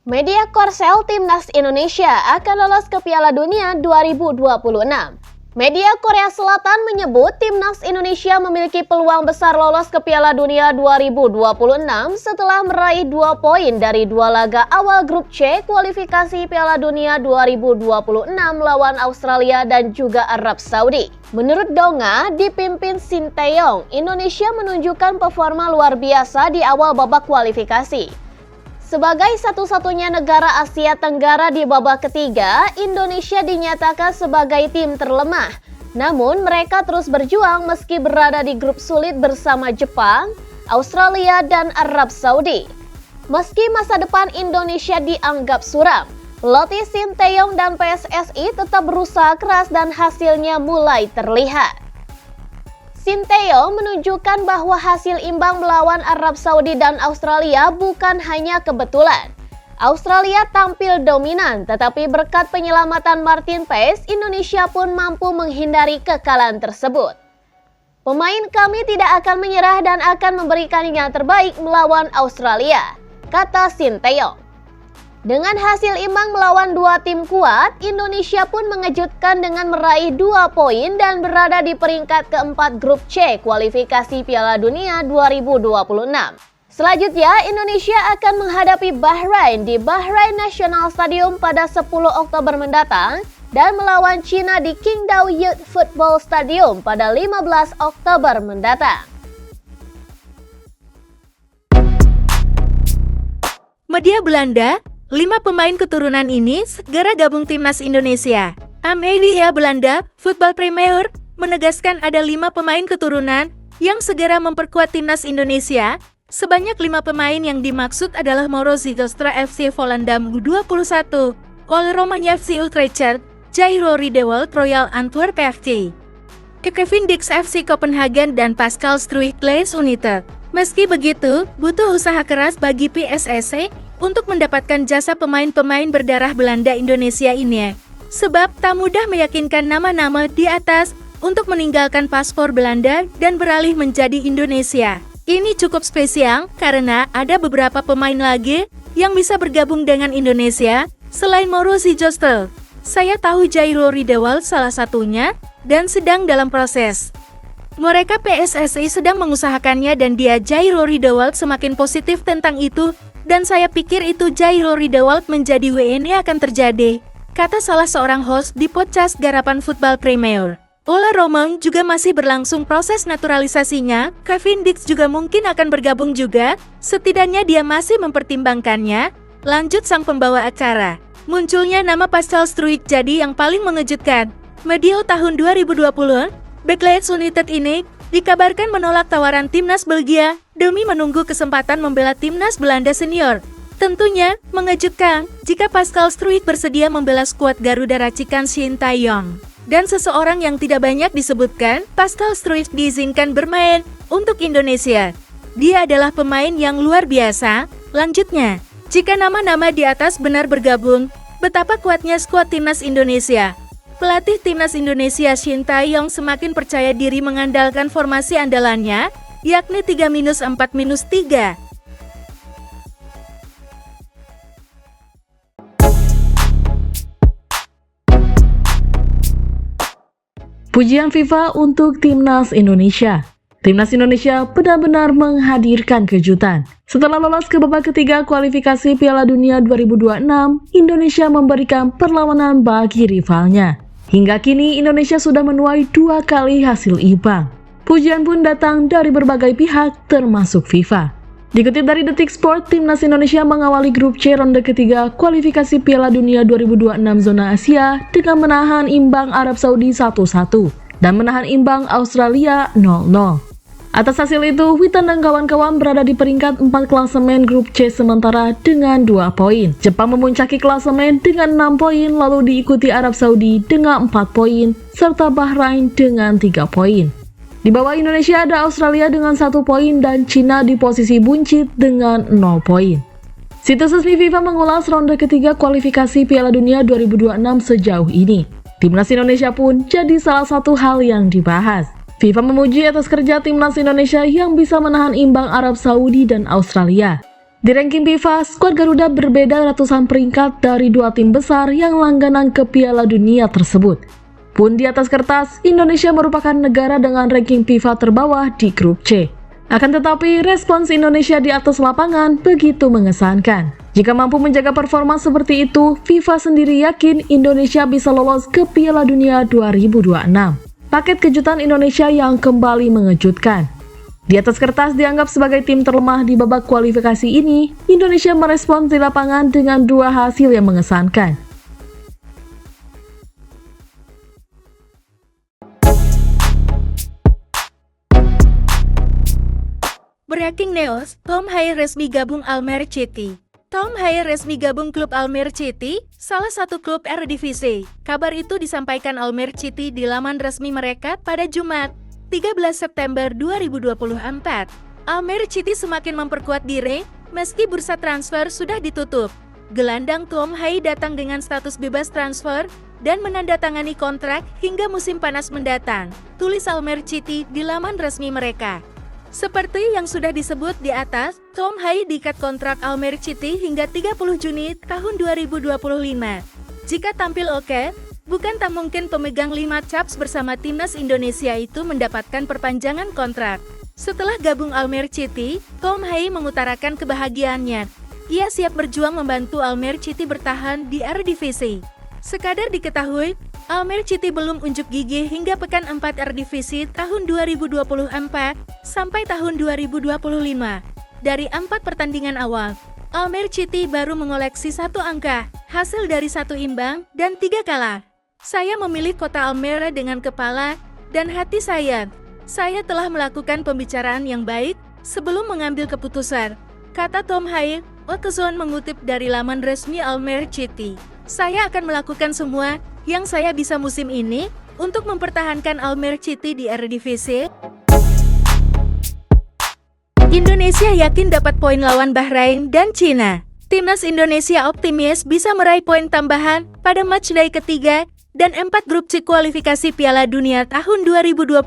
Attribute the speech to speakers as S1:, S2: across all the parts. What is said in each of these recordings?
S1: Media Korsel Timnas Indonesia akan lolos ke Piala Dunia 2026. Media Korea Selatan menyebut Timnas Indonesia memiliki peluang besar lolos ke Piala Dunia 2026 setelah meraih 2 poin dari 2 laga awal grup C kualifikasi Piala Dunia 2026 lawan Australia dan juga Arab Saudi. Menurut Donga, dipimpin Shin Tae-yong, Indonesia menunjukkan performa luar biasa di awal babak kualifikasi. Sebagai satu-satunya negara Asia Tenggara di babak ketiga, Indonesia dinyatakan sebagai tim terlemah. Namun mereka terus berjuang meski berada di grup sulit bersama Jepang, Australia, dan Arab Saudi. Meski masa depan Indonesia dianggap suram, pelatih Shin Tae-yong dan PSSI tetap berusaha keras dan hasilnya mulai terlihat. Shin Tae-yong menunjukkan bahwa hasil imbang melawan Arab Saudi dan Australia bukan hanya kebetulan. Australia tampil dominan, tetapi berkat penyelamatan Martin Paes, Indonesia pun mampu menghindari kekalahan tersebut. Pemain kami tidak akan menyerah dan akan memberikan yang terbaik melawan Australia, kata Shin Tae-yong. Dengan hasil imbang melawan 2 tim kuat, Indonesia pun mengejutkan dengan meraih 2 poin dan berada di peringkat keempat grup C kualifikasi Piala Dunia 2026. Selanjutnya, Indonesia akan menghadapi Bahrain di Bahrain National Stadium pada 10 Oktober mendatang dan melawan China di Qingdao Youth Football Stadium pada 15 Oktober mendatang.
S2: Media Belanda, 5 pemain keturunan ini segera gabung Timnas Indonesia. Media Belanda, Football Premier, menegaskan ada 5 pemain keturunan yang segera memperkuat Timnas Indonesia. Sebanyak 5 pemain yang dimaksud adalah Mauro Zylstra FC Volendam U21, Ole Romanya FC Utrecht, Jairo Riedewald Royal Antwerp FC, Kevin Dix FC Copenhagen, dan Pascal Struijk Leeds United. Meski begitu, butuh usaha keras bagi PSSI untuk mendapatkan jasa pemain-pemain berdarah Belanda Indonesia ini. Sebab tak mudah meyakinkan nama-nama di atas untuk meninggalkan paspor Belanda dan beralih menjadi Indonesia. Ini cukup spesial karena ada beberapa pemain lagi yang bisa bergabung dengan Indonesia selain Mauro Zylstra. Saya tahu Jairo Riedewald salah satunya dan sedang dalam proses. Mereka PSSI sedang mengusahakannya dan dia Jairo Riedewald semakin positif tentang itu. Dan saya pikir itu Jairo Riedewald menjadi WNI akan terjadi, kata salah seorang host di podcast Garapan Football Premier. Ole Roman juga masih berlangsung proses naturalisasinya, Kevin Dix juga mungkin akan bergabung juga, setidaknya dia masih mempertimbangkannya, lanjut sang pembawa acara. Munculnya nama Pascal Struijk jadi yang paling mengejutkan. Medio tahun 2020, bek Leeds United ini dikabarkan menolak tawaran Timnas Belgia demi menunggu kesempatan membela Timnas Belanda senior. Tentunya mengejutkan jika Pascal Struijk bersedia membela skuad Garuda racikan Shin Tae-yong. Dan seseorang yang tidak banyak disebutkan, Pascal Struijk diizinkan bermain untuk Indonesia. Dia adalah pemain yang luar biasa. Lanjutnya, jika nama-nama di atas benar bergabung, betapa kuatnya skuad Timnas Indonesia. Pelatih Timnas Indonesia Shin Tae-yong semakin percaya diri mengandalkan formasi andalannya, yakni 3-4-3.
S3: Pujian FIFA untuk Timnas Indonesia. Timnas Indonesia benar-benar menghadirkan kejutan. Setelah lolos ke babak ketiga kualifikasi Piala Dunia 2026, Indonesia memberikan perlawanan bagi rivalnya. Hingga kini Indonesia sudah menuai 2 kali hasil imbang. Pujian pun datang dari berbagai pihak termasuk FIFA. Dikutip dari Detik Sport, Timnas Indonesia mengawali grup C ronde ketiga kualifikasi Piala Dunia 2026 zona Asia dengan menahan imbang Arab Saudi 1-1 dan menahan imbang Australia 0-0. Atas hasil itu, Witan dan kawan-kawan berada di peringkat 4 klasemen grup C sementara dengan 2 poin. Jepang memuncaki klasemen dengan 6 poin, lalu diikuti Arab Saudi dengan 4 poin, serta Bahrain dengan 3 poin. Di bawah Indonesia ada Australia dengan 1 poin dan China di posisi buncit dengan 0 poin. Situs resmi FIFA mengulas ronde ketiga kualifikasi Piala Dunia 2026 sejauh ini. Timnas Indonesia pun jadi salah satu hal yang dibahas. FIFA memuji atas kerja Timnas Indonesia yang bisa menahan imbang Arab Saudi dan Australia. Di ranking FIFA, skuad Garuda berbeda ratusan peringkat dari dua tim besar yang langganan ke Piala Dunia tersebut. Pun di atas kertas, Indonesia merupakan negara dengan ranking FIFA terbawah di grup C. Akan tetapi, respons Indonesia di atas lapangan begitu mengesankan. Jika mampu menjaga performa seperti itu, FIFA sendiri yakin Indonesia bisa lolos ke Piala Dunia 2026. Paket kejutan Indonesia yang kembali mengejutkan. Di atas kertas dianggap sebagai tim terlemah di babak kualifikasi ini, Indonesia merespons di lapangan dengan dua hasil yang mengesankan.
S2: Breaking news, Tom Haye resmi gabung Almere City. Tom Haye resmi gabung klub Almere City, salah satu klub Eredivisie. Kabar itu disampaikan Almere City di laman resmi mereka pada Jumat, 13 September 2024. Almere City semakin memperkuat diri, meski bursa transfer sudah ditutup. Gelandang Tom Haye datang dengan status bebas transfer dan menandatangani kontrak hingga musim panas mendatang, tulis Almere City di laman resmi mereka. Seperti yang sudah disebut di atas, Tom Haye diikat kontrak Almere City hingga 30 Juni tahun 2025. Jika tampil oke, bukan tak mungkin pemegang 5 caps bersama timnas Indonesia itu mendapatkan perpanjangan kontrak. Setelah gabung Almere City, Tom Haye mengutarakan kebahagiaannya. Ia siap berjuang membantu Almere City bertahan di Eredivisie. Sekadar diketahui, Almere City belum unjuk gigi hingga pekan 4 Eredivisie tahun 2024 sampai tahun 2025. Dari 4 pertandingan awal, Almere City baru mengoleksi 1 angka, hasil dari 1 imbang dan 3 kalah. Saya memilih kota Almere dengan kepala dan hati saya. Saya telah melakukan pembicaraan yang baik sebelum mengambil keputusan, kata Tom Haye. Okezone mengutip dari laman resmi Almere City. Saya akan melakukan semua yang saya bisa musim ini untuk mempertahankan Almere City di Eredivisie. Indonesia yakin dapat poin lawan Bahrain dan Cina. Timnas Indonesia optimis bisa meraih poin tambahan pada matchday ketiga dan 4 grup C kualifikasi Piala Dunia tahun 2026.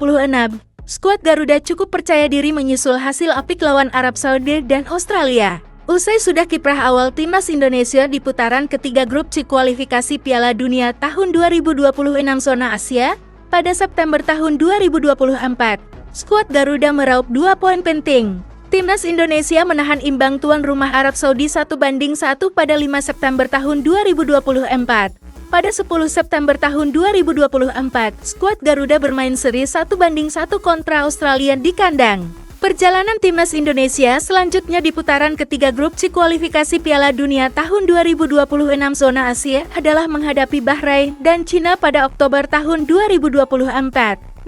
S2: Skuad Garuda cukup percaya diri menyusul hasil apik lawan Arab Saudi dan Australia. Usai sudah kiprah awal timnas Indonesia di putaran ketiga grup C kualifikasi Piala Dunia tahun 2026 zona Asia, pada September tahun 2024, skuad Garuda meraup 2 poin penting. Timnas Indonesia menahan imbang tuan rumah Arab Saudi 1-1 pada 5 September tahun 2024. Pada 10 September tahun 2024, skuad Garuda bermain seri 1-1 kontra Australia di kandang. Perjalanan timnas Indonesia selanjutnya di putaran ketiga grup C kualifikasi Piala Dunia tahun 2026 zona Asia adalah menghadapi Bahrain dan Cina pada Oktober tahun 2024.